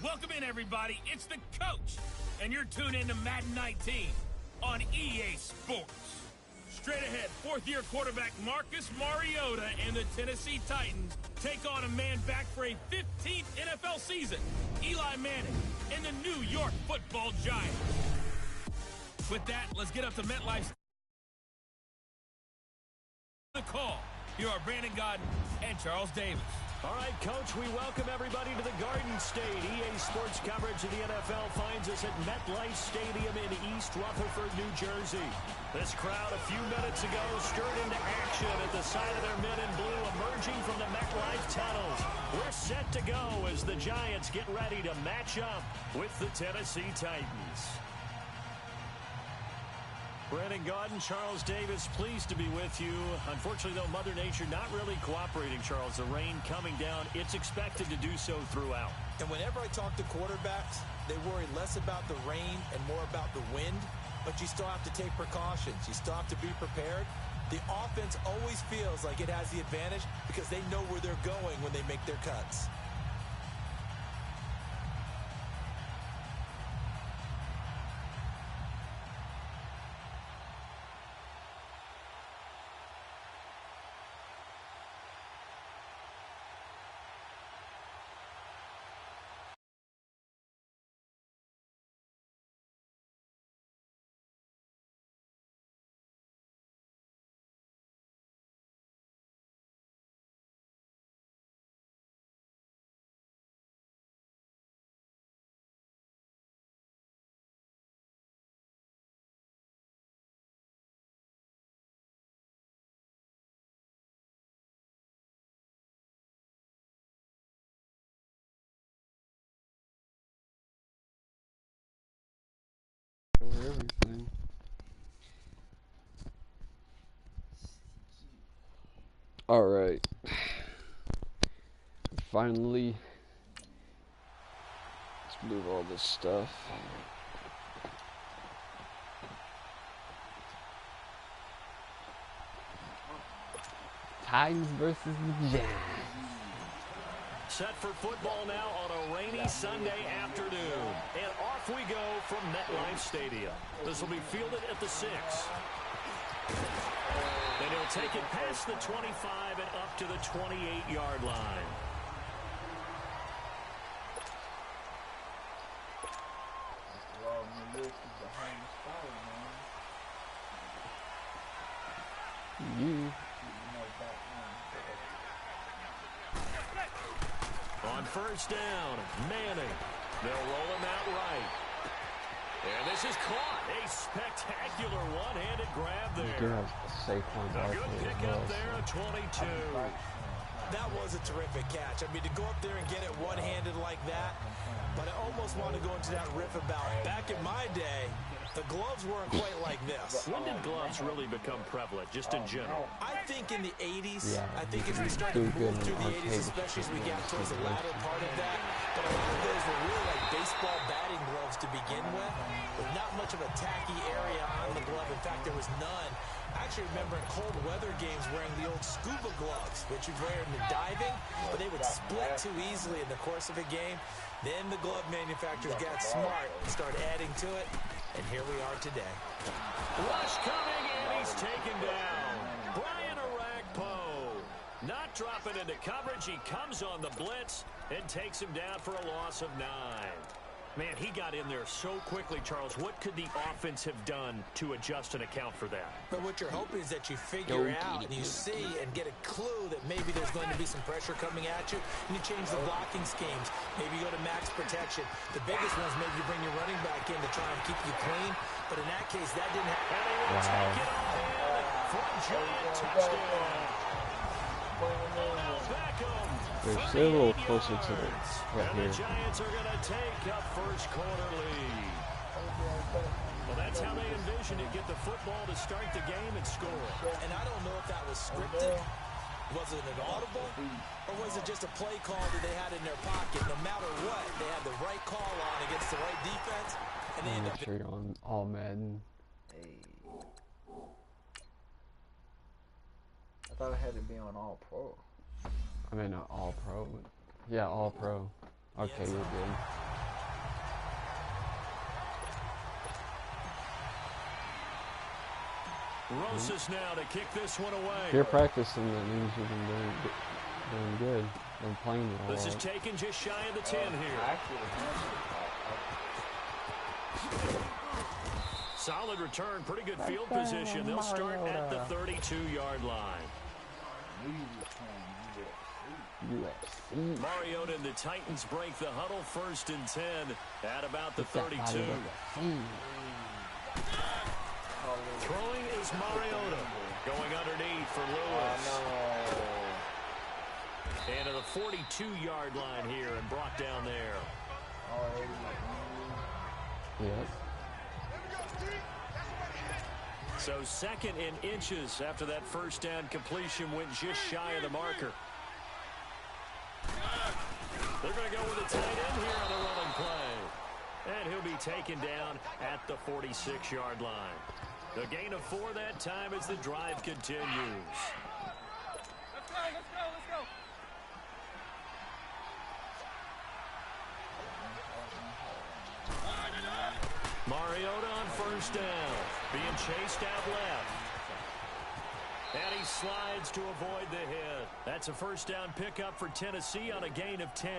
Welcome in, everybody. It's the coach, and you're tuned in to Madden 19 on EA Sports. Straight ahead, fourth-year quarterback Marcus Mariota and the Tennessee Titans take on a man back for a 15th NFL season, Eli Manning and the New York Football Giants. With that, let's get up to MetLife. The call. Here are Brandon Godden and Charles Davis. All right, Coach, we welcome everybody to the Garden State. EA Sports coverage of the NFL finds us at MetLife Stadium in East Rutherford, New Jersey. This crowd a few minutes ago stirred into action at the sight of their men in blue emerging from the MetLife tunnels. We're set to go as the Giants get ready to match up with the Tennessee Titans. Brandon Godden, Charles Davis, pleased to be with you. Unfortunately, though, Mother Nature not really cooperating, Charles. The rain coming down. It's expected to do so throughout. And whenever I talk to quarterbacks, they worry less about the rain and more about the wind. But you still have to take precautions. You still have to be prepared. The offense always feels like it has the advantage because they know where they're going when they make their cuts. Everything. All right. Finally, let's move all this stuff. Titans versus the Giants. Set for football now on a rainy Sunday afternoon. And off we go from MetLife Stadium. This will be fielded at the 6. And he'll take it past the 25 and up to the 28-yard line. On first down, Manning. They'll roll him out right. And this is caught. A spectacular one-handed grab there. A good pickup there at 22. That was a terrific catch. I mean, to go up there and get it one-handed like that, but I almost want to go into that riff about back in my day, the gloves weren't quite like this. When did gloves really become prevalent, just in general? I think in the 80s. Yeah, I think as we started to move through the 80s, especially as we got towards the latter part of that. But a lot of those were really like baseball batting gloves to begin with not much of a tacky area on the glove. In fact, there was none. I actually remember in cold weather games wearing the old scuba gloves, which you'd wear in the diving, but they would split too easily in the course of a game. Then the glove manufacturers got smart and started adding to it. And here we are today. Rush coming, and he's taken down. Brian Orakpo not dropping into coverage. He comes on the blitz and takes him down for a loss of 9. Man, he got in there so quickly, Charles. What could the offense have done to adjust and account for that? But what you're hoping is that you figure out and you see and get a clue that maybe there's going to be some pressure coming at you, and you change the blocking schemes. Maybe you go to max protection. The biggest one is maybe you bring your running back in to try and keep you clean. But in that case, that didn't happen. And he will take it all in for a giant touchdown. They're still a little closer to the right and here. The Giants are going to take a first quarter lead. Well, that's how they envisioned it. Get the football to start the game and score. And I don't know if that was scripted. Was it an audible? Or was it just a play call that they had in their pocket? No matter what, they had the right call on against the right defense. And they ended up... Sure you're on all Madden. Hey. I thought I had to be on all pro. I mean, not all pro, but yeah, all pro. Okay, you're good. Rosas now to kick this one away. If you're practicing, that means you've been doing good. Been playing it all This is right. taken just shy of the 10 here. Solid return, pretty good field position. They'll start at the 32-yard line. Mariota and the Titans break the huddle, 1st and 10 at about the 32. Throwing is Mariota. Going underneath for Lewis. And to the 42-yard line here and brought down there. Yep. So 2nd and inches after that first down completion went just shy of the marker. They're going to go with a tight end here on the running play. And he'll be taken down at the 46-yard line. The gain of 4 that time as the drive continues. Let's go. Mariota on 1st down. Being chased out left. And he slides to avoid the hit. That's a 1st down pickup for Tennessee on a gain of 10.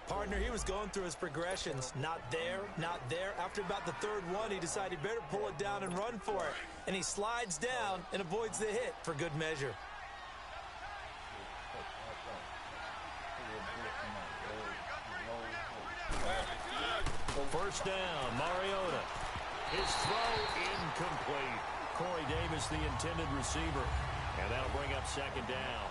Partner, he was going through his progressions. Not there, not there. After about the 3rd one, he decided he better pull it down and run for it. And he slides down and avoids the hit for good measure. First down, Mariota. His throw incomplete. Corey Davis, the intended receiver. And that'll bring up 2nd down.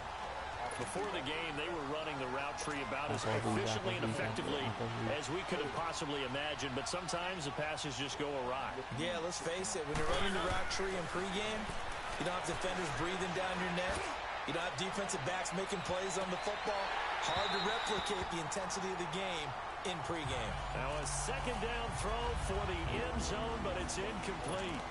Before the game, they were running the route tree about as efficiently and effectively as we could have possibly imagined, but sometimes the passes just go awry. Yeah, let's face it. When you're running the route tree in pregame, you don't have defenders breathing down your neck. You don't have defensive backs making plays on the football. Hard to replicate the intensity of the game in pregame. Now a 2nd down throw for the end zone, but it's incomplete.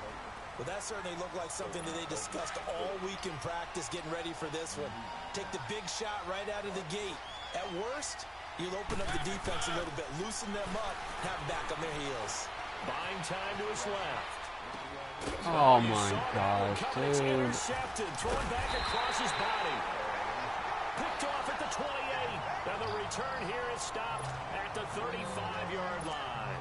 Well, that certainly looked like something that they discussed all week in practice getting ready for this one. Take the big shot right out of the gate. At worst, you'll open up the defense a little bit, loosen them up, have them back on their heels. Buying time to his left. Oh my gosh, dude. Intercepted, thrown back across his body. Picked off at the 28. And the return here is stopped at the 35-yard line.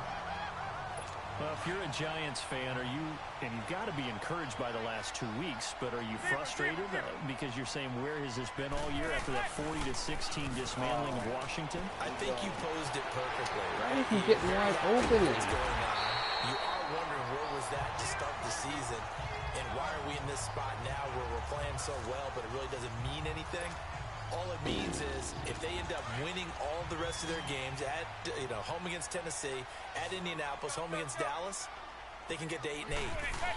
Well, if you're a Giants fan, and you've got to be encouraged by the last 2 weeks, but are you frustrated because you're saying, where has this been all year after that 40-16 dismantling of Washington? I think you posed it perfectly, right? He's getting wide open. What's going on? You are wondering where was that to start the season, and why are we in this spot now where we're playing so well, but it really doesn't mean anything? All it means is if they end up winning all the rest of their games at, home against Tennessee, at Indianapolis, home against Dallas, they can get to 8-8.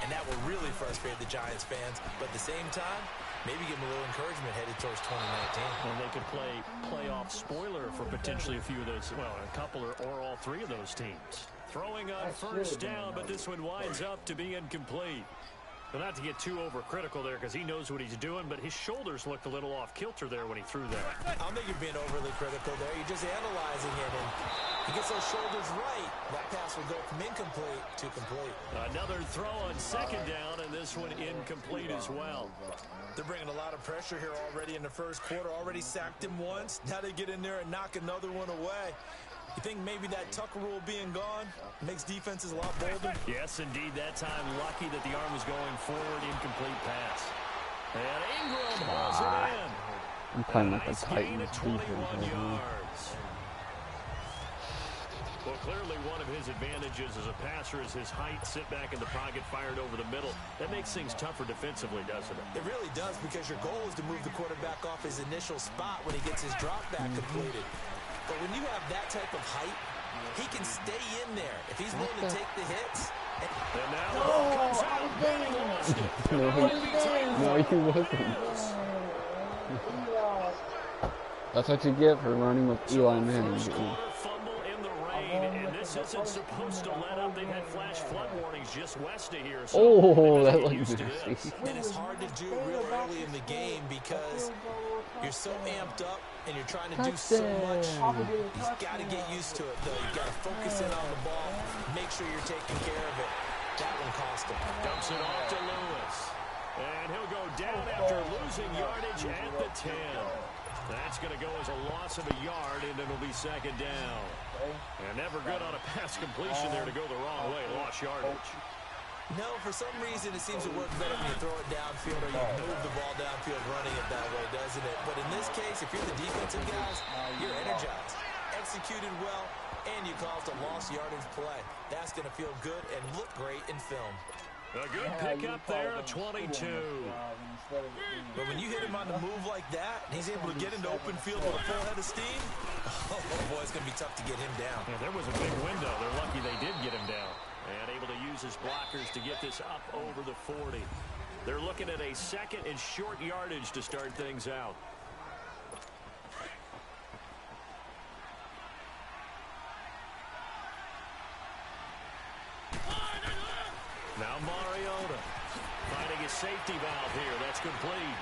And that will really frustrate the Giants fans. But at the same time, maybe give them a little encouragement headed towards 2019. And they could play playoff spoiler for potentially a few of those, well, a couple or all 3 of those teams. Throwing on 1st down, but this one winds up to be incomplete. Well, not to get too overcritical there because he knows what he's doing, but his shoulders looked a little off kilter there when he threw that. I don't think you're being overly critical there. You're just analyzing it, and he gets those shoulders right. That pass will go from incomplete to complete. Another throw on 2nd down, and this one incomplete as well. They're bringing a lot of pressure here already in the 1st quarter. Already sacked him once. Now they get in there and knock another one away. You think maybe that Tucker rule being gone makes defenses a lot bolder? Yes, indeed. That time, lucky that the arm was going forward. Incomplete pass. And Ingram hauls it in. I'm playing with the Nice gain Titans of 21 defense. yards. Well, clearly one of his advantages as a passer is his height. Sit back in the pocket, fired over the middle. That makes things tougher defensively, doesn't it? It really does, because your goal is to move the quarterback off his initial spot when he gets his drop back completed. But when you have that type of height, he can stay in there if he's willing to take the hits. And now the ball comes out, and he lost it. No, he wasn't. That's what you get for running with Eli Manning. Fumble in the rain, and this isn't supposed to let up. They've had flash flood warnings just west of here. So Oh, that looked nasty. And it's hard to do real early in the game because you're so amped up. and you're trying to do so much, he's got to get used to it, though. You've got to focus in on the ball, make sure you're taking care of it. That one cost him. Dumps it off to Lewis. And he'll go down after losing yardage at the 10. That's going to go as a loss of a yard, and it'll be second down. And never good on a pass completion there to go the wrong way. Lost yardage. No, for some reason, it seems to work better when you throw it downfield or you move the ball downfield running it that way, doesn't it? But in this case, if you're the defensive guys, you're energized, executed well, and you caused a lost yardage play. That's going to feel good and look great in film. A good pickup there at 22. But when you hit him on the move like that, and he's able to get into open field with a full head of steam, oh boy, it's going to be tough to get him down. Yeah, there was a big window. They're lucky they did get him down. And able to use his blockers to get this up over the 40. They're looking at a second and short yardage to start things out. Now Mariota finding a safety valve here. That's complete.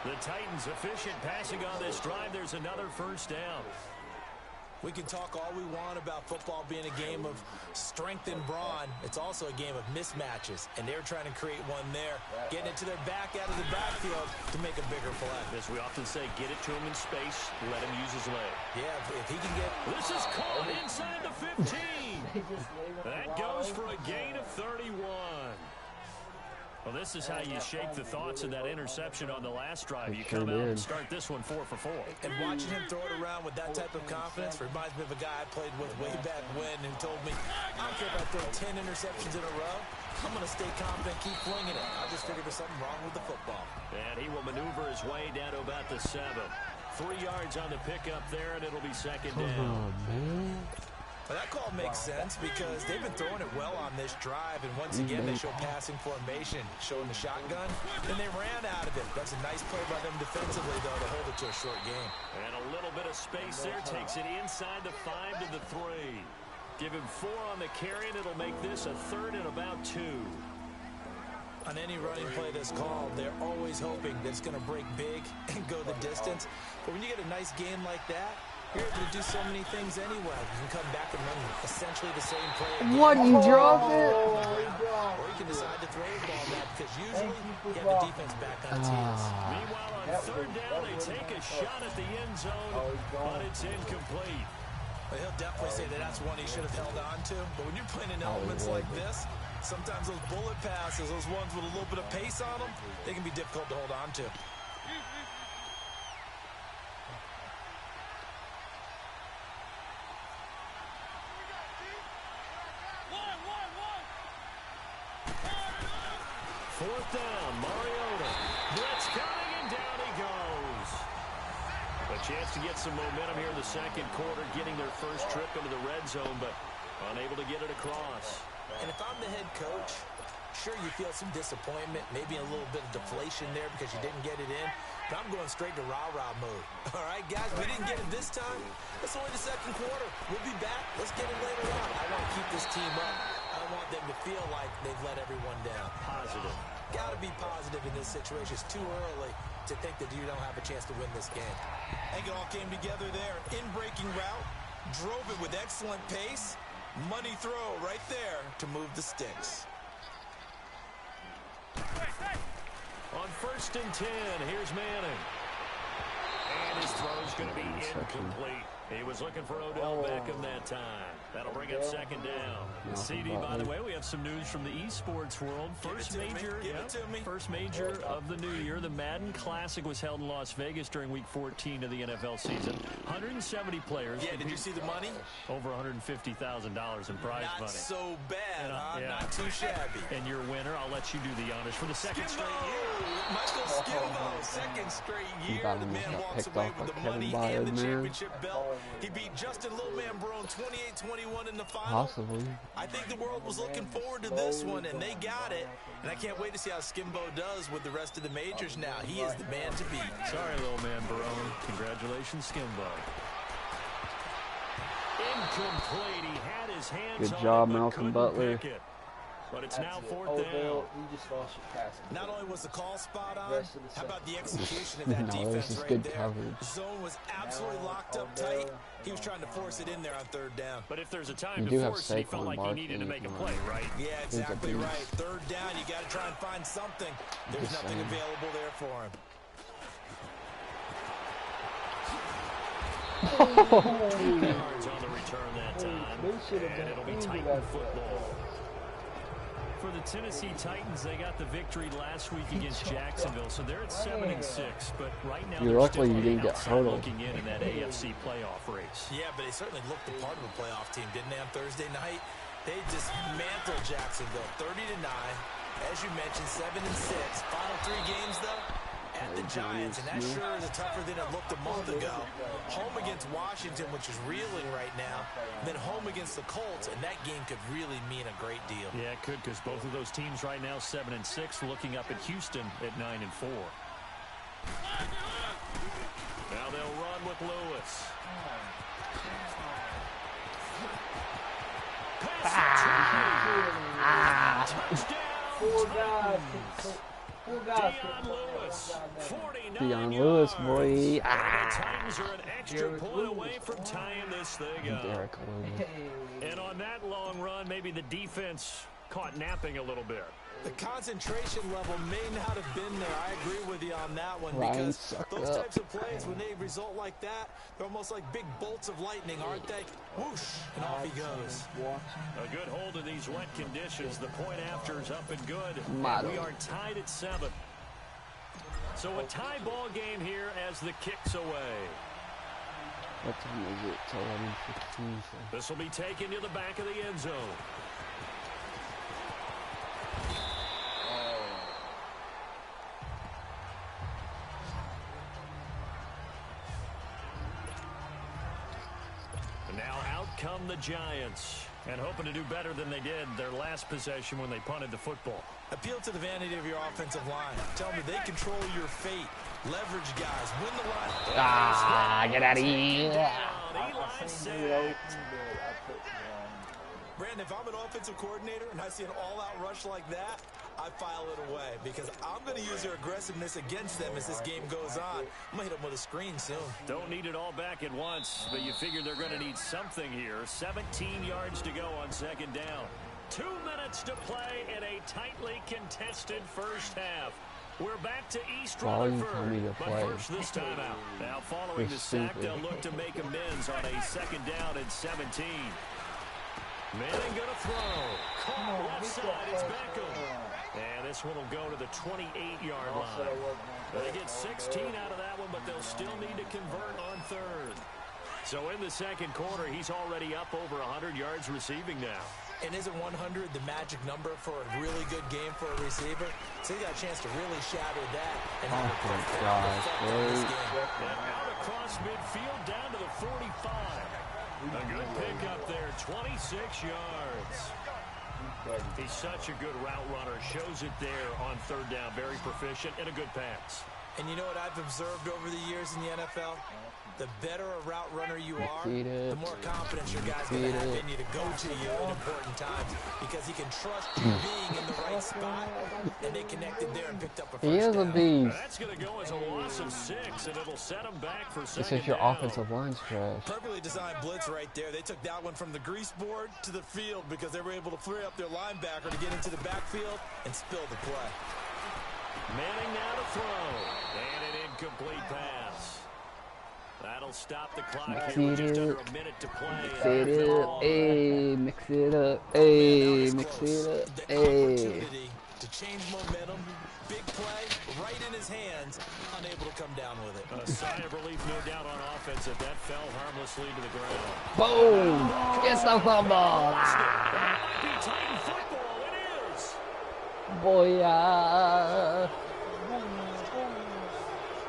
The Titans efficient passing on this drive. There's another first down. We can talk all we want about football being a game of strength and brawn. It's also a game of mismatches, and they're trying to create one there, getting it to their back out of the backfield to make a bigger play. As we often say, get it to him in space, let him use his leg. Yeah, if he can get... This is caught inside the 15. That goes for a gain of 31. Well, this is how you shape the thoughts of that interception on the last drive. You come out and start this one 4 for 4. And watching him throw it around with that type of confidence reminds me of a guy I played with way back when who told me, I don't care if I throw 10 interceptions in a row. I'm going to stay confident, keep flinging it. I just figured there's something wrong with the football. And he will maneuver his way down to about the 7. 3 yards on the pickup there, and it'll be second down. Well, that call makes sense because they've been throwing it well on this drive, and once again they show passing formation, showing the shotgun, and they ran out of it. That's a nice play by them defensively, though, to hold it to a short game. And a little bit of space there takes it inside the 5 to the 3. Give him 4 on the carry, and it'll make this a 3rd and about 2. On any running play that's called, they're always hoping that it's going to break big and go the distance. But when you get a nice game like that, you're able to do so many things anyway. You can come back and run essentially the same play again. What, you drop it? Or you can decide to throw the ball back because usually you have the defense back on its heels. Meanwhile, on 3rd down, they take a shot at the end zone, but it's incomplete. Well, he'll definitely say that that's one he should have held on to. But when you're playing in elements like this, sometimes those bullet passes, those ones with a little bit of pace on them, they can be difficult to hold on to. Fourth down, Mariota. Blitz coming, and down he goes. A chance to get some momentum here in the second quarter, getting their first trip into the red zone, but unable to get it across. And if I'm the head coach, sure you feel some disappointment, maybe a little bit of deflation there because you didn't get it in, but I'm going straight to rah-rah mode. All right, guys, we didn't get it this time. It's only the second quarter. We'll be back. Let's get it later on. I want to keep this team up. I don't want them to feel like they've let everyone down. Positive. Got to be positive in this situation. It's too early to think that you don't have a chance to win this game. I think it all came together there. In-breaking route, drove it with excellent pace. Money throw right there to move the sticks. On 1st and 10, here's Manning. And his throw's going to be incomplete. He was looking for Odell Beckham that time. That'll bring up second down. CD, by the way, we have some news from the esports world. First major of the new year. The Madden Classic was held in Las Vegas during Week 14 of the NFL season. 170 players. Yeah, did you see the money? Over $150,000 in prize money. Not so bad, huh? Yeah. Not too shabby. And your winner, I'll let you do the honors for the second straight year. Michael Skimbo, second straight year. The man walks away with the money and the championship belt. He beat Justin Little Man Brown 28-21 in the final. Possibly. I think the world was looking forward to this one, and they got it. And I can't wait to see how Skimbo does with the rest of the majors now. He is the man to beat. Sorry, Little Man Brown. Congratulations, Skimbo. Incomplete. He had his hands Good on job, it, but Malcolm couldn't Butler. pick it. But it's now That's 4th down. Bill, you just lost your passing. Not only was the call spot on, how about the execution of No, that this defense is right good there? coverage. The zone was absolutely locked up tight. He was trying to force it in there on 3rd down. But if there's a You time do to have force it, he felt Saquon like he Barkley needed to make a if you play, want. right? Yeah, He's a exactly beast. right. 3rd down, you got to try and find something. There's Just nothing saying. available there for him. 2 yards on the return that time, and it'll be Titan football. For the Tennessee Titans, they got the victory last week against Jacksonville, so they're at 7-6. But right now, You're they're lucky still you on the didn't get outside hurdled. looking in that AFC playoff race. Yeah, but they certainly looked the part of a playoff team, didn't they, on Thursday night? They dismantled Jacksonville 30-9. As you mentioned, 7-6. Final 3 games, though, at the Giants, and that sure is tougher than it looked a month ago. Home against Washington, which is reeling right now, then home against the Colts, and that game could really mean a great deal. Yeah, it could, because both of those teams right now 7-6, looking up at Houston at 9-4. Now they'll run with Lewis. Deion Lewis, boy. The Titans are an extra point away from tying this thing up. Derek Lewis. And on that long run, maybe the defense caught napping a little bit. The concentration level may not have been there. I agree with you on that one, Ryan, because suck those up. types of plays, when they result like that, they're almost like big bolts of lightning, aren't they? Whoosh, and off he goes. A good hold in these wet conditions. The point after is up and good. Model. We are tied at 7. So a tie ball game here as the kick's away. What time is it? It's 11:16. So. This will be taken to the back of the end zone. And now out come the Giants, and hoping to do better than they did their last possession when they punted the football. Appeal to the vanity of your offensive line. Tell me they control your fate. Leverage guys. Win the line. Ah, get out of here. Eli sacked. Brandon, if I'm an offensive coordinator and I see an all-out rush like that, I file it away, because I'm going to use their aggressiveness against them as this game goes on. I'm going to hit them with a screen soon. Don't need it all back at once, but you figure they're going to need something here. 17 yards to go on 2nd down. 2 minutes to play in a tightly contested first half. We're back to East Why are you Rutherford, telling me to but play? first this time out. Now following You're the sack, stupid. they'll look to make amends on a 2nd down and 17. Manning going to throw. Caught left side, it's Beckham. And this one will go to the 28-yard line. They get 16 out of that one, but they'll still need to convert on 3rd. So in the 2nd quarter, he's already up over 100 yards receiving now. And isn't 100 the magic number for a really good game for a receiver? So he got a chance to really shatter that and have a profound effect on this game. And out across midfield down to the 45. A good pickup there, 26 yards. He's such a good route runner. Shows it there on 3rd down. Very proficient and a good pass. And you know what I've observed over the years in the NFL? The better a route runner you are, the more confidence your guy's going to have in you to go to you at important times, because he can trust you being in the right spot, and they connected there and picked up a first He is a down. beast. That's going to go as a loss of 6, and it'll set him back for 2nd This is your down. offensive line's trash. Perfectly designed blitz right there. They took that one from the grease board to the field because they were able to free up their linebacker to get into the backfield and spill the play. Manning now to throw. And an incomplete pass. That'll stop the clock here with just under a minute to play. Mix it up, ayy, mix it up, ayy, mix it up, The ayy. opportunity to change momentum, big play, right in his hands, unable to come down with it. A sigh of relief, no doubt, on offense that fell harmlessly to the ground. Boom! Get the fumble! That Ah, might be Titan football. It is. boy,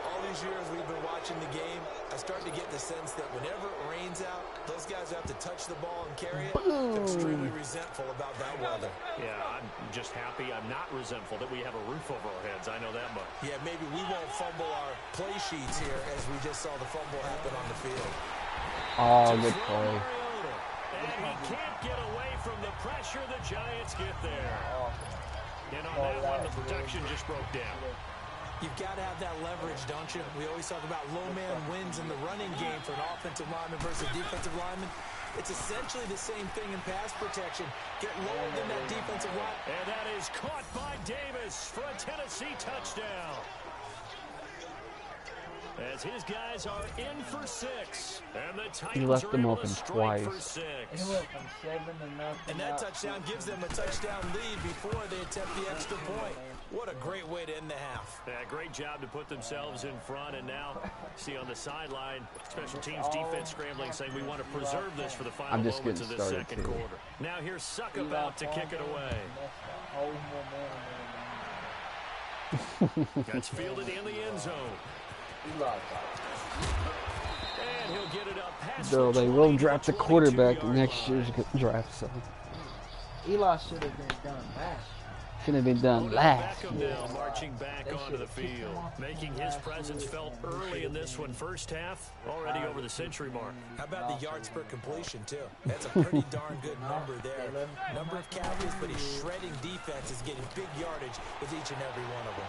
All these years we've been watching the game, I start to get the sense that whenever it rains out, those guys who have to touch the ball and carry it, they're extremely resentful about that weather. Yeah, I'm just happy I'm not resentful that we have a roof over our heads. I know that much. Yeah, maybe we won't fumble our play sheets here as we just saw the fumble happen on the field. Oh, good play. And he can't get away from the pressure. The Giants get there. And on that one, the protection just broke down. You've got to have that leverage, don't you? We always talk about low man wins in the running game for an offensive lineman versus defensive lineman. It's essentially the same thing in pass protection. Get lower than that defensive line. And that is caught by Davis for a Tennessee touchdown. As his guys are in for 6. And the Titans left them are able open to strike twice. for 6. He went from 7-0. And that touchdown gives them a touchdown lead before they attempt the extra point. What a great way to end the half. Yeah, great job to put themselves in front. And now, see on the sideline, special teams defense scrambling, saying we want to preserve this for the final moments of this second quarter. Now here's Suck about to kick it away. That's fielded in the end zone. And he'll get it up past Though they will draft the quarterback in next year's draft, so Eli should have been done last. should have been done last. Beckham now marching back onto the field, making his presence felt early in this one. First half, already over the century mark. How about the yards per completion, too? That's a pretty darn good number there. Number of catches, but he's shredding defense, is getting big yardage with each and every one of them.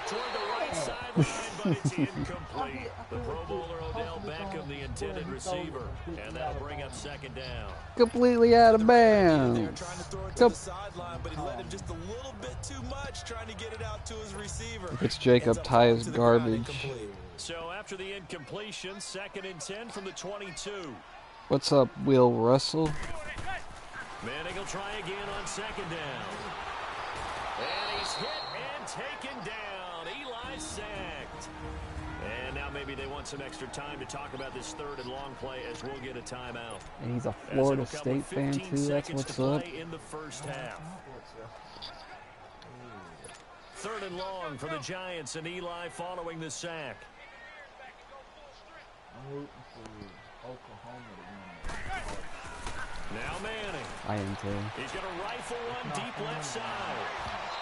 Toward the right sideline, but it's incomplete. The Pro Bowler Odell Beckham, the intended receiver, and that'll bring up second down. Completely out of bounds. Trying to throw it to the sideline, but he let him just a little bit too much, trying to get it out to his receiver. It's Jacob Ty is garbage. So after the incompletion, 2nd and 10 from the 22. What's up, Will Russell? Manning will try again on 2nd down. And he's hit and taken down. Eli sacked. And now maybe they want some extra time to talk about this 3rd and long play as we'll get a timeout. And he's a Florida State fan too, that's what's up. In the first half. 3rd and long for the Giants, and Eli following the sack. I'm rooting for Oklahoma to win. Now Manning. I am too. He's going to rifle one deep left side.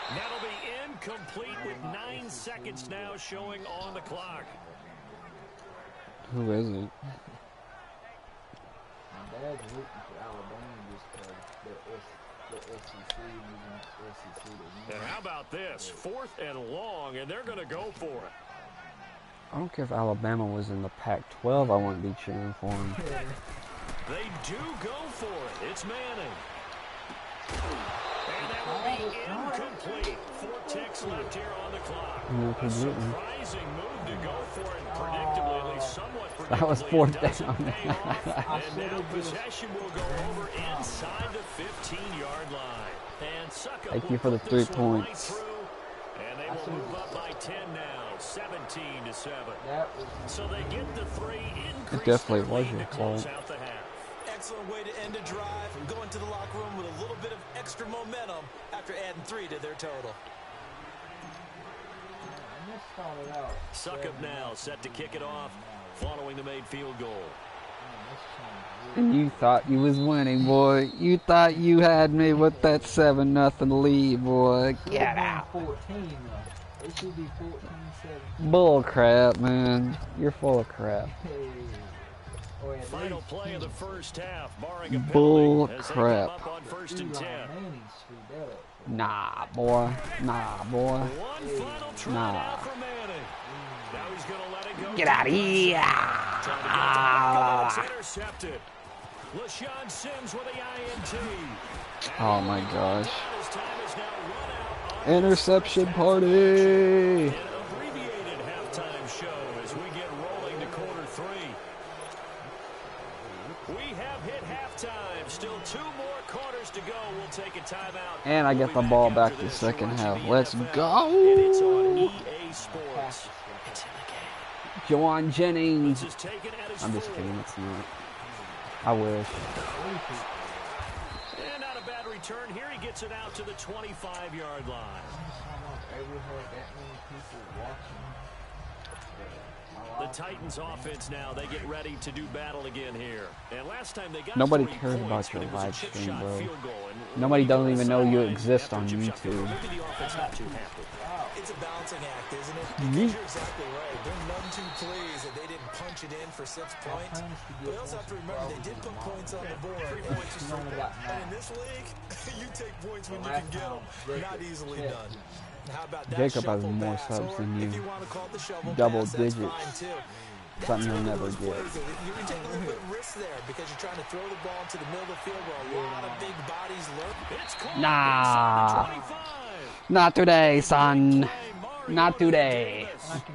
That'll be incomplete with 9 seconds now showing on the clock. Who is it? My dad's rooting for Alabama just because the SEC And how about this? 4th and long, and they're going to go for it. I don't care if Alabama was in the Pac-12, I wouldn't be cheering for him. They do go for it. It's Manning. And that will be incomplete. 4 ticks left here on the clock. A surprising move to go for it, predictably, at least somewhat predictably. That was 4th down. And now possession will go over inside the 15-yard line. And Suckup Thank you for the 3 points. Right, and they will move up by 10 now, 17-7. So they get the 3. It definitely was your fault. Excellent way to end a drive and go into the locker room with a little bit of extra momentum after adding 3 to their total. Suckup now set to kick it off following the made field goal. And you thought you was winning, boy. You thought you had me with that 7-0 lead, boy. Get out. 14, though. It should be 14-7. Bull crap, man. You're full of crap. Final play of the first half, barring a Bull penalty, crap. up on 1st and 10. Nah, boy. Nah, boy. One final try now for Manning. Now he's going to let it go. Get out of here. It's intercepted. LaShawn Sims with the INT. Oh my gosh. His time is now run out. Interception party. An abbreviated halftime show as we get rolling to quarter 3. We have hit halftime. Still 2 more quarters to go. We'll take a timeout. And I get the ball back the second half. Let's go. It's on EA Sports. It's in the game. Jawan Jennings. This is taken at his I'm just full. kidding. It's not. I wish. And not a bad return. Here he gets it out to the 25-yard line. The Titans offense now, they get ready to do battle again here. And last time they got Nobody 3 cares points, about your but it was a live chip stream, shot bro. field goal. And Nobody doesn't even know you sideline exist after on chip shot field YouTube. goal. Maybe the offense not too happy. It's a balancing act, isn't it? Because you're exactly right. They're none too pleased that they didn't punch it in for 6 points. But you also have to remember they did put points on the board. 3 points is and in this league, you take points when you can get them. Not easily done. How about that Jacob has more subs than you. Double digits. Something you'll never get. You're taking a little bit of risk there because you're trying to throw the ball into the middle of the field where a lot of big bodies lurk. Nah. Not today, son. Not today.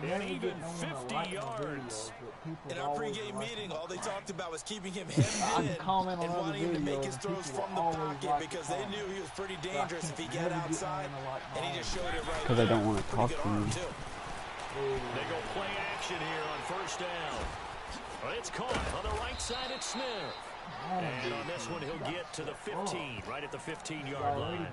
And even 50 yards. In our pregame meeting, all they talked about was keeping him hemmed in and wanting him to make his throws from the pocket because they knew he was pretty dangerous if he got outside, and he just showed it right. Because I don't want to talk to you. They go play action here on first down. It's caught on the right side. It's Smith. And on this one, he'll get to the 15, right at the 15-yard line.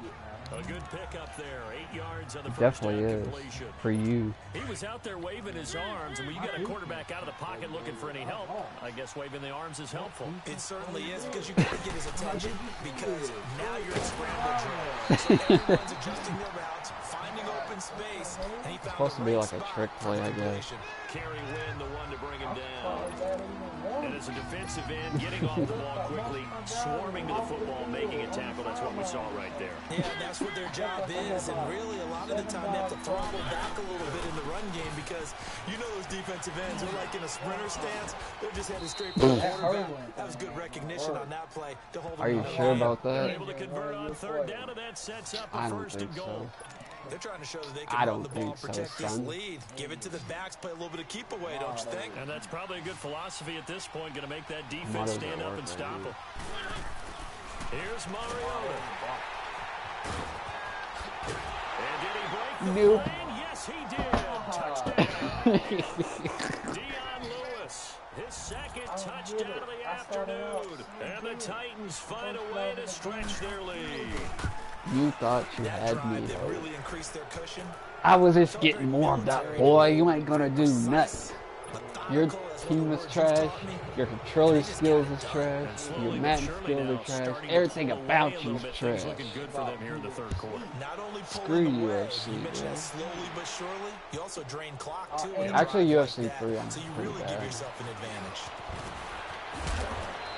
A good pickup there, 8 yards on the first down completion. For you. He was out there waving his arms, and when you got a quarterback out of the pocket looking for any help, I guess waving the arms is helpful. It certainly is because you got to get his attention because now you're in scramble drill. So everyone's adjusting their routes, finding open space, and he found Supposed to be like a trick play, I guess. Kerry Wynn, the one to bring him down. And as a defensive end, getting off the ball quickly, swarming to the football, making a tackle, that's what we saw right there. Yeah, that's what their job is, and really a lot of the time they have to throttle back a little bit in the run game because you know those defensive ends are like in a sprinter stance. They're just headed straight for the quarterback. That was good recognition on that play to hold. Are you sure about that? Able to convert on third down, and that sets up a first and goal. They're trying to show that they can run the ball, protect this lead, give it to the backs, play a little bit of keep away, don't you think? And that's probably a good philosophy at this point, going to make that defense stand up and stop them. Here's Mariota. And did he break the plane? Yes, he did. Touchdown. Dion Lewis, his second touchdown of the afternoon. And the Titans find a way to stretch their lead. You thought you had me. Really increased their cushion. I was just getting warmed up, boy. You ain't gonna do nothing. Your team is trash. Your controller skills is trash. Your Madden skills are trash. Everything about you is trash. Good for them here in the third quarter. Screw UFC, bro. Slowly but surely, you also drain clock too. Actually, UFC 3, I'm so you pretty really bad. give yourself an advantage.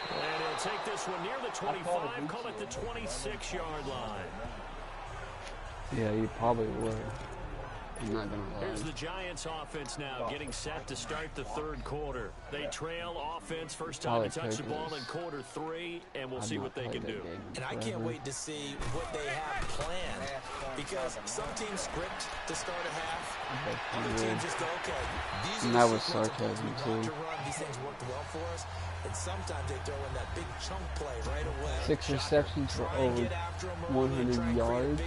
And he'll take this one near the 25, call it the 26-yard line. Yeah, you probably would. I'm not gonna lie. Here's the Giants offense now getting set to start the third quarter. They trail offense first time to touch the ball in quarter 3, and we'll see what they can do. And I can't wait to see what they have planned because some teams script to start a half. Other teams just go, okay, these are that was the sarcasm too. These things worked well for us. And sometimes they throw in that big chunk play right away. 6 receptions for over 100 yards.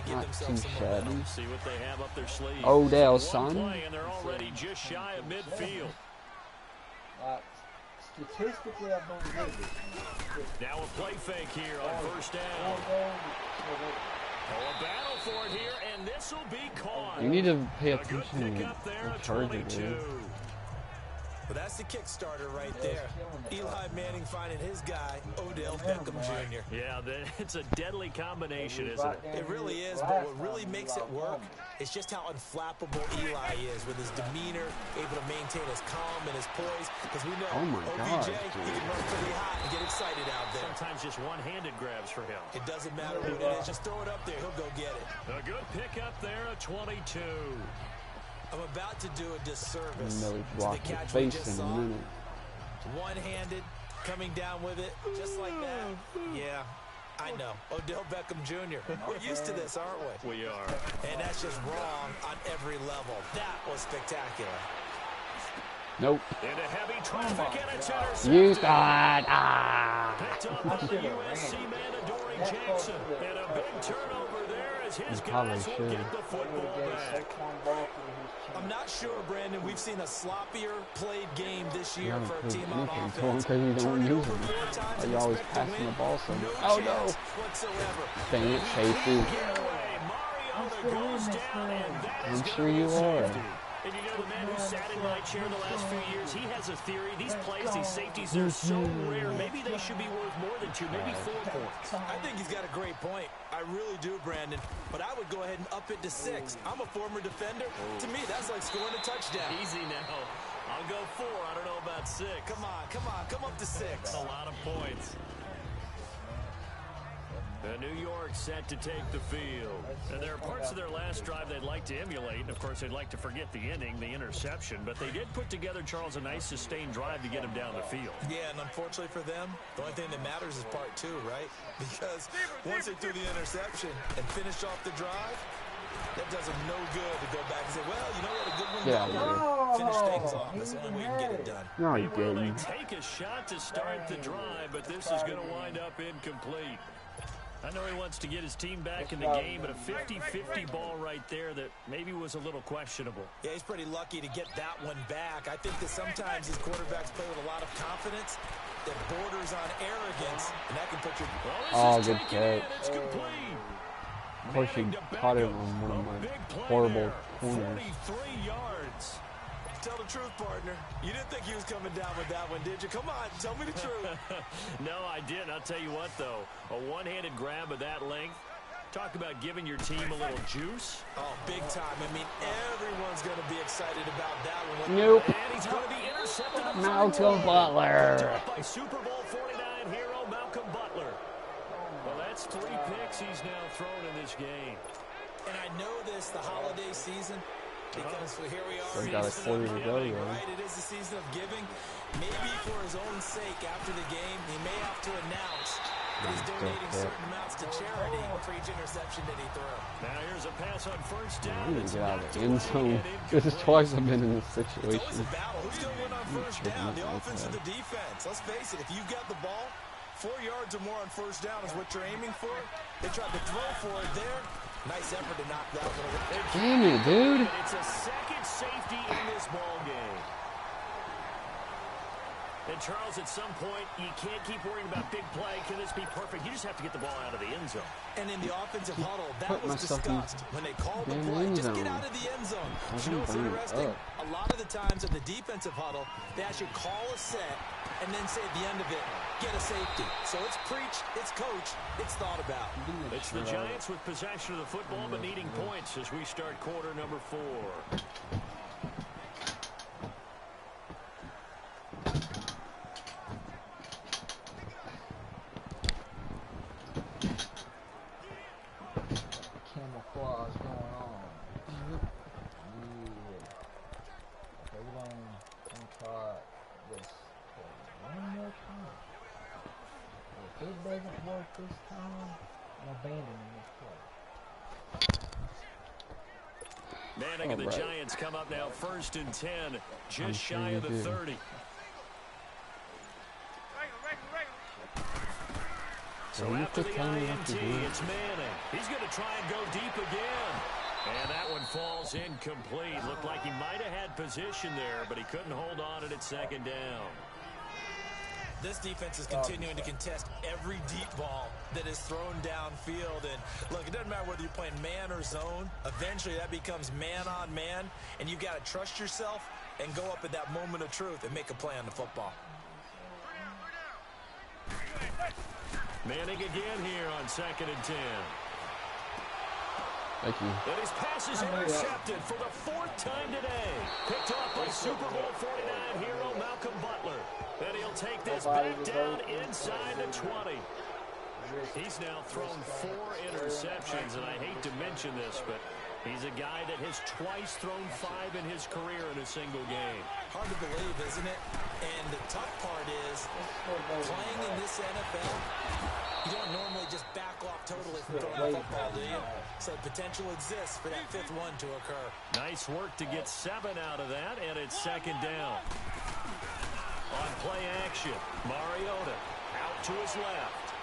Not too shabby. See what they have up their sleeve. Odell, son. And they're already just shy of midfield. Statistically, I don't know this. Now a play fake here on first down. A battle for it here, and this will be caught. You need to pay attention to the Charger, dude. But that's the Kickstarter right there. Eli Manning finding his guy, Odell Beckham Jr. Yeah, it's a deadly combination, isn't it? It really is, but what really makes it work is just how unflappable Eli is with his demeanor, able to maintain his calm and his poise. Because we know OBJ, he can run pretty hot and get excited out there. Sometimes just one-handed grabs for him. It doesn't matter what it is. Just throw it up there. He'll go get it. A good pickup there, a 22. I'm about to do a disservice to block the catch face we just in saw. a minute. One-handed, coming down with it, just like that. Yeah, I know. Odell Beckham Jr. We're used to this, aren't we? We are. And that's just wrong on every level. That was spectacular. Nope. Into heavy traffic, and it's intercepted. You thought, Picked up by the USC man, Adoree Jackson. And a big turnover there as his guys will get the football back. I'm not sure, Brandon, we've seen a sloppier played game this year for a team on offense. Because you don't use them. You're always passing the ball somewhere. Oh, no. Dang it, safety. I'm sure you are. And you know, the man who sat in my chair the last few years, he has a theory. These plays, these safeties, they're so rare. Maybe they should be worth more than 2, maybe 4 points. I think he's got a great point. I really do, Brandon. But I would go ahead and up it to 6. I'm a former defender. To me, that's like scoring a touchdown. Easy now. I'll go 4. I don't know about 6. Come on. Come up to 6. That's a lot of points. New York set to take the field. And there are parts of their last drive they'd like to emulate. And, of course, they'd like to forget the inning, the interception. But they did put together, Charles, a nice sustained drive to get him down the field. Yeah, and unfortunately for them, the only thing that matters is part 2, right? Because once they threw the interception and finished off the drive, that does them no good to go back and say, well, you know what, a good one. Yeah, finish things off. That's the only way you can get it done. No, you Well, they didn't. take a shot to start the drive, but this is going to wind up incomplete. I know he wants to get his team back in the game, but a 50-50 ball right there that maybe was a little questionable. Yeah, he's pretty lucky to get that one back. I think that sometimes these quarterbacks play with a lot of confidence that borders on arrogance, and that can put your... Oh, good catch. It's complete. Of course, he caught it on one of my horrible corners. 43 yards. Tell the truth, partner. You didn't think he was coming down with that one, did you? Come on, tell me the truth. No, I didn't. I'll tell you what, though. A one-handed grab of that length. Talk about giving your team a little juice. Oh, big time. I mean, everyone's going to be excited about that one. Nope. And he's going to be intercepted. Malcolm Butler. By Super Bowl 49 hero Malcolm Butler. Well, that's 3 picks he's now thrown in this game. And I know this, the holiday season, because here we are. They got a quarter to go, though. Right, it is the season of giving. Maybe for his own sake, after the game, he may have to announce that he's donating certain amounts to charity for each interception that he threw. Now here's a pass on first down. I need to get out of the end zone. This is twice I've been in this It's always situation. a battle. Who's going to win on first down? The offense or the defense? Let's face it, if you got the ball, 4 yards or more on first down is what you're aiming for. They tried to throw for it there. Nice effort to knock that one away. Damn it, dude. It's a second safety in this ball game. And Charles, at some point, you can't keep worrying about big play. Can this be perfect? You just have to get the ball out of the end zone. And in the offensive huddle, that Put was myself in discussed when they called the damn play. end Just zone. get out of the end zone. I But you know what's didn't bring it interesting? up. A lot of the times in the defensive huddle, they actually call a set and then say at the end of it, get a safety. So it's preach, it's coach, it's thought about. It's the Giants with possession of the football but needing points as we start quarter number 4. Camouflage going on. Yeah. Okay, we're gonna try this one more time. If it doesn't work this time, I'm abandoning this play. Manning and the All right. Giants come up now first and 10, just shy of the 30. So you after the quit telling me what INT, to do. it's Manning. He's going to try and go deep again. And that one falls incomplete. Looked like he might have had position there, but he couldn't hold on at second down. This defense is continuing to contest every deep ball that is thrown downfield. And look, it doesn't matter whether you're playing man or zone. Eventually, that becomes man on man. And you've got to trust yourself and go up at that moment of truth and make a play on the football. Manning again here on second and 10. Thank you. And his pass is intercepted for the 4th time today. Picked off by Super Bowl 49 hero Malcolm Butler. And he'll take this back down inside the 20. He's now thrown 4 interceptions, and I hate to mention this, but he's a guy that has twice thrown 5 in his career in a single game. Hard to believe, isn't it? And the tough part is, playing in this NFL, you don't normally just back off totally from throwing the football, do you? So potential exists for that 5th one to occur. Nice work to get 7 out of that, and it's second down. On play action, Mariota out to his left.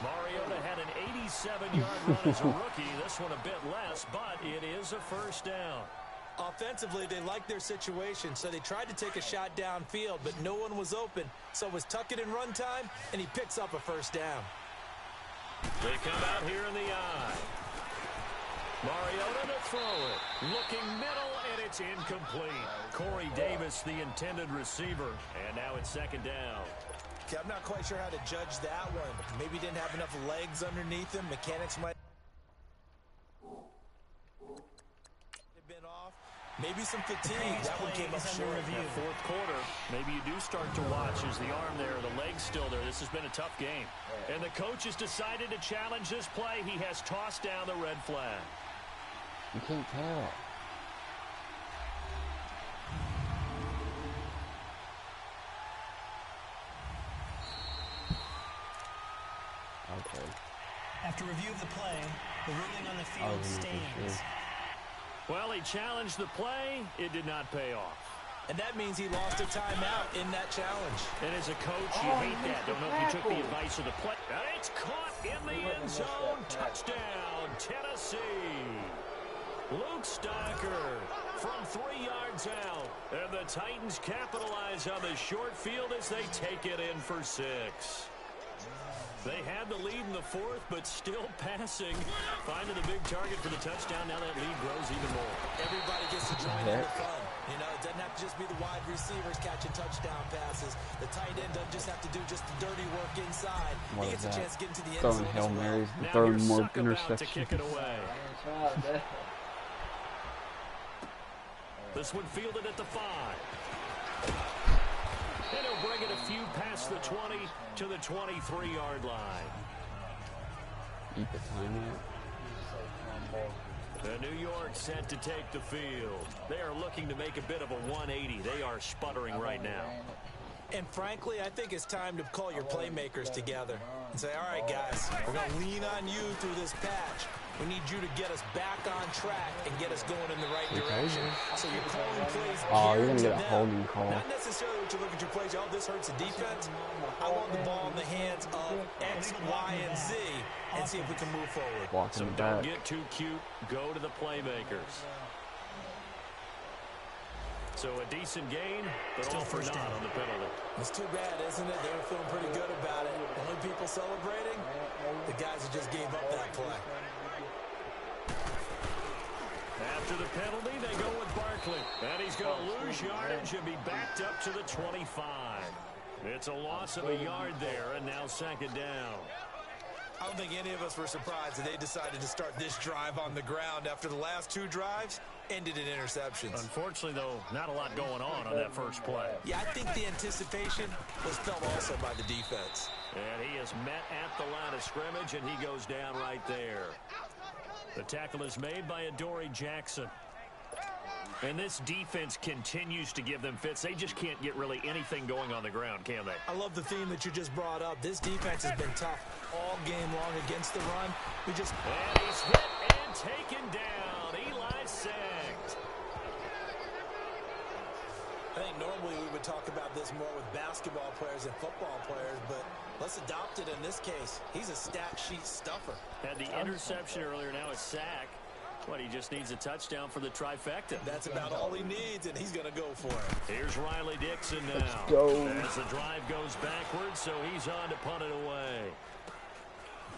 Mariota had an 87-yard run as a rookie. This one a bit less, but it is a first down. Offensively, they liked their situation, so they tried to take a shot downfield, but no one was open. So it was tuck it in run time, and he picks up a first down. They come out here in the I. Mariota to throw it. Looking middle, and it's incomplete. Corey Davis, the intended receiver. And now it's second down. Okay, I'm not quite sure how to judge that one. Maybe didn't have enough legs underneath him. Mechanics might have been off. Maybe some fatigue. That one came up short. That fourth quarter, maybe you do start to watch as the arm there, the leg's still there. This has been a tough game. And the coach has decided to challenge this play. He has tossed down the red flag. You can't tell. Okay. After review of the play, the ruling on the field stands. Well, he challenged the play. It did not pay off. And that means he lost a timeout in that challenge. And as a coach, you hate that. Don't know if you took the advice of the play. And it's caught in the end zone. Touchdown, Tennessee. Luke Stocker from 3 yards out. And the Titans capitalize on the short field as they take it in for 6. They had the lead in the fourth, but still passing. Finding the big target for the touchdown. Now that lead grows even more. Everybody gets to join in the fun. You know, it doesn't have to just be the wide receivers catching touchdown passes. The tight end doesn't just have to do just the dirty work inside. He gets a chance to get into the end zone. Throwing Hail Marys and now throwing more interceptions. To kick it away. This one fielded at the 5. And he'll bring it a few past the 20 to the 23-yard line. Eat the timeout. The New York set to take the field. They are looking to make a bit of a 180. They are sputtering right now. And frankly, I think it's time to call your playmakers together and say, all right, guys, we're going to lean on you through this patch. We need you to get us back on track and get us going in the right direction. So you're calling plays. Oh, you're going to get a holding call. Not necessarily what you look at your plays. Oh, this hurts the defense. I want the ball in the hands of X, Y, and Z and see if we can move forward. So don't get too cute. Go to the playmakers. So a decent gain, but all for naught on the penalty. It's too bad, isn't it? They were feeling pretty good about it. Only people celebrating, the guys who just gave up that play. After the penalty, they go with Barkley. And he's going to lose yardage and be backed up to the 25. It's a loss of a yard there, and now second down. I don't think any of us were surprised that they decided to start this drive on the ground after the last 2 drives ended in interceptions. Unfortunately, though, not a lot going on that first play. Yeah, I think the anticipation was felt also by the defense. And he is met at the line of scrimmage, and he goes down right there. The tackle is made by Adoree Jackson. And this defense continues to give them fits. They just can't get really anything going on the ground, can they? I love the theme that you just brought up. This defense has been tough all game long against the run. And he's hit and taken down. Eli sacked. I think normally we would talk about this more with basketball players and football players, but let's adopt it in this case. He's a stat sheet stuffer. Had the interception earlier, now a sack. What, he just needs a touchdown for the trifecta. That's about all he needs, and he's going to go for it. Here's Riley Dixon now. Let's go. As the drive goes backwards, so he's on to punt it away.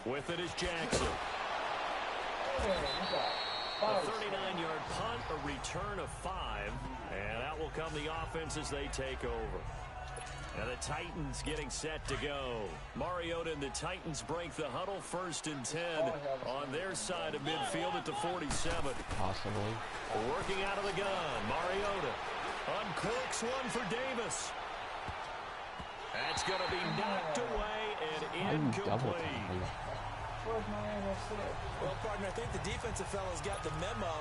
With it is Jackson. A 39-yard punt, a return of 5. And out will come the offense as they take over. And the Titans getting set to go. Mariota and the Titans break the huddle, 1st and 10 on their side of midfield at the 47. Possibly. Working out of the gun, Mariota uncorks one for Davis. That's going to be knocked away and incomplete. Well, partner, I think the defensive fellas got the memo,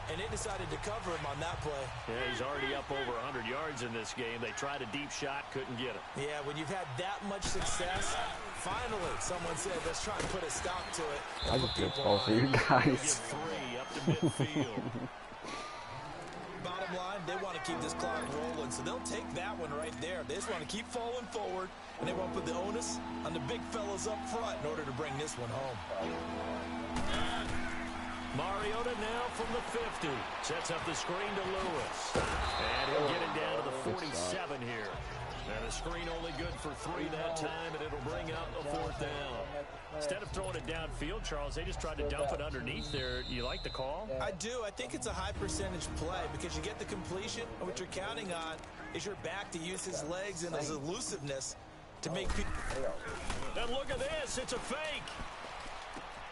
and they decided to cover him on that play. Yeah, he's already up over 100 yards in this game. They tried a deep shot, couldn't get it. Yeah, when you've had that much success, finally someone said, let's try and put a stop to it. I just feel ball for you guys. 3 up to midfield. Bottom line, they want to keep this clock rolling, so they'll take that one right there. They just want to keep falling forward, and they want to put the onus on the big fellas up front in order to bring this one home. Mariota now from the 50. Sets up the screen to Lewis. And he'll get it down to the 47 here. And a screen only good for 3 that time, and it'll bring up a 4th down. Instead of throwing it downfield, Charles, they just tried to dump it underneath there. You like the call? I do. I think it's a high percentage play because you get the completion, and what you're counting on is your back to use his legs and his elusiveness to make people. And look at this. It's a fake.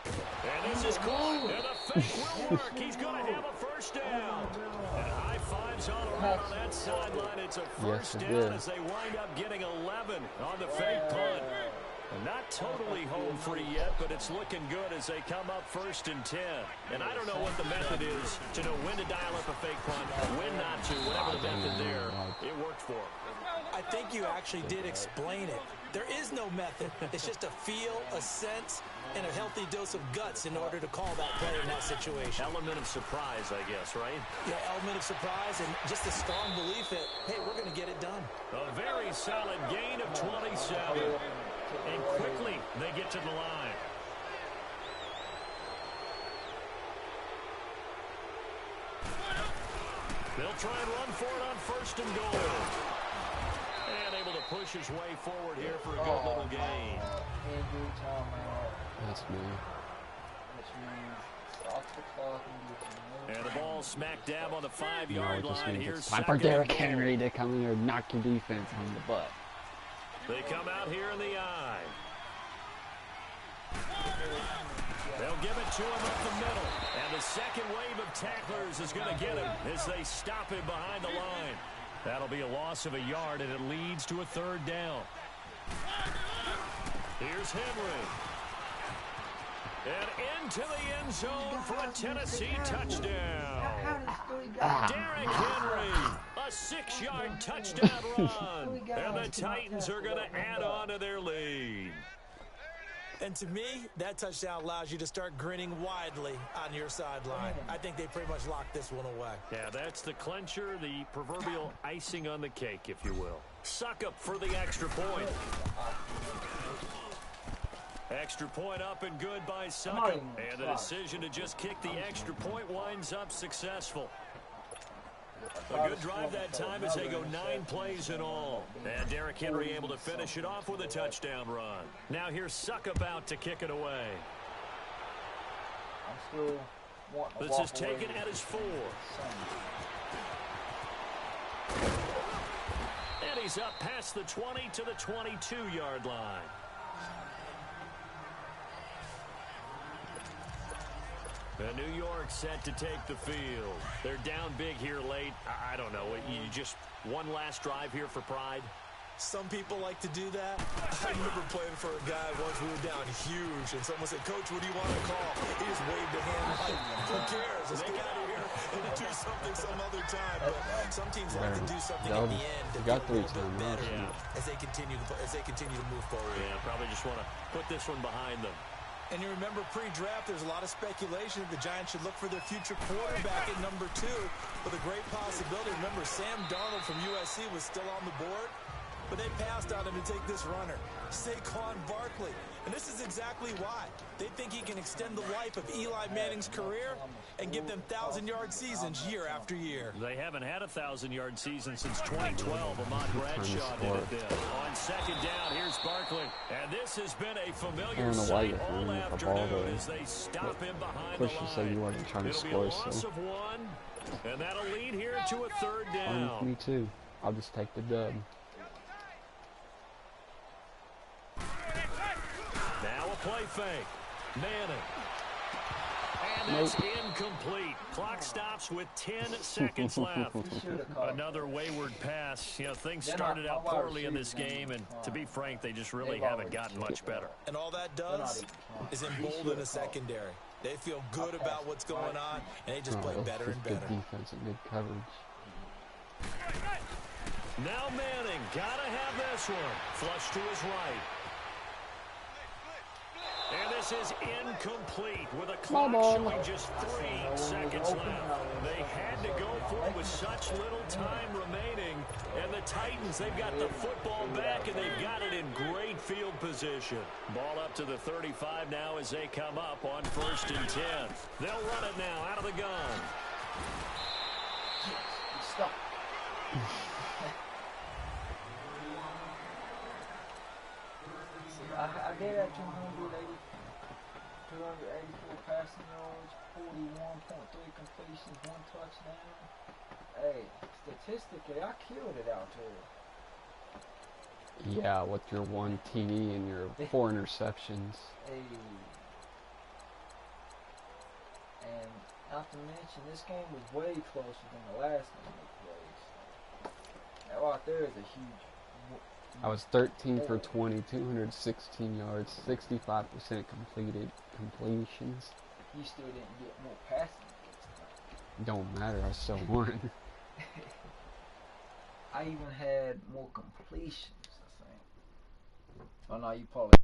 And this is caught, and the fake will work. He's going to have a 1st down. And high fives all around on that sideline. It's a 1st down as they wind up getting 11 on the fake punt. Not totally home free yet, but it's looking good as they come up 1st and 10. And I don't know what the method is to know when to dial up a fake punt, when not to, whatever the method there, it worked for him. I think you actually did explain it. There is no method. It's just a feel, a sense, and a healthy dose of guts in order to call that play in that situation. Element of surprise, I guess, right? Yeah, element of surprise and just a strong belief that, hey, we're going to get it done. A very solid gain of 27. And quickly, they get to the line. They'll try and run for it on 1st and goal. And able to push his way forward here for a good little gain. Injury timeout. That's me. Which means stop the clock and And the ball smack dab on the 5-yard No, it just line. means Here's it's time for 2nd and Derrick goal. Henry to come in here and knock your defense on the butt. They come out here in the eye. They'll give it to him up the middle. And the second wave of tacklers is going to get him as they stop him behind the line. That'll be a loss of a yard, and it leads to a 3rd down. Here's Henry. And into the end zone for a Tennessee touchdown. Derrick Henry, a 6-yard touchdown run. And the Titans are going to add on to their lead. And to me, that touchdown allows you to start grinning widely on your sideline. I think they pretty much locked this one away. Yeah, that's the clincher, the proverbial icing on the cake, if you will. Suck up for the extra point. Extra point up and good by Suckup. And the decision to just kick the extra point winds up successful. A good drive that time as they go 9 plays in all. And Derrick Henry able to finish it off with a touchdown run. Now here's Suckup out to kick it away. I'm still wanting to This is taken at his 4. And he's up past the 20 to the 22-yard line. And New York set to take the field. They're down big here late. I don't know. You just one last drive here for pride? Some people like to do that. I remember playing for a guy once we were down huge, and someone said, "Coach, what do you want to call?" He just waved a hand like, who cares? Let's get out of here and do something some other time. But some teams like to do something at the end to feel a little bit better as they continue to move forward. Yeah, probably just want to put this one behind them. And you remember pre-draft, there's a lot of speculation that the Giants should look for their future quarterback at number 2 with a great possibility. Remember, Sam Darnold from USC was still on the board, but they passed on him to take this runner, Saquon Barkley. And this is exactly why. They think he can extend the life of Eli Manning's career and give them 1,000-yard seasons year after year. They haven't had a 1,000-yard season since 2012. Ahmad Bradshaw did it then. On 2nd down, here's Barkley. And this has been a familiar sight all afternoon as they stop him behind the line. You wasn't trying to It'll be score, a loss of 1, and that'll lead here to a 3rd down. Me too. I'll just take the dub. Now a play fake. Manning. And that's incomplete. Clock stops with 10 seconds left. Another wayward pass. You know, things started out poorly in this game, and to be frank, they just really haven't gotten much better. And all that does is embolden the secondary. They feel good about what's going on, and they just play better and better. Good defense and good coverage. Now Manning, gotta have this one. Flush to his right. And this is incomplete with a clock showing just 3 seconds left. They had to go for it with such little time remaining. And the Titans, they've got the football back, and they've got it in great field position. Ball up to the 35 now as they come up on 1st and 10. They'll run it now out of the gun. Stop. I did have 284 passing yards, 41.3 completions, 1 touchdown. Hey, statistically, I killed it out there. Yeah, with your 1 TD and your 4 interceptions. Hey. And not to mention, this game was way closer than the last game we played. So that right there is a huge. I was 13 for 20, 216 yards, 65% completions. You still didn't get more passing against Don't matter, I still won. I even had more completions, I think. Oh no, you probably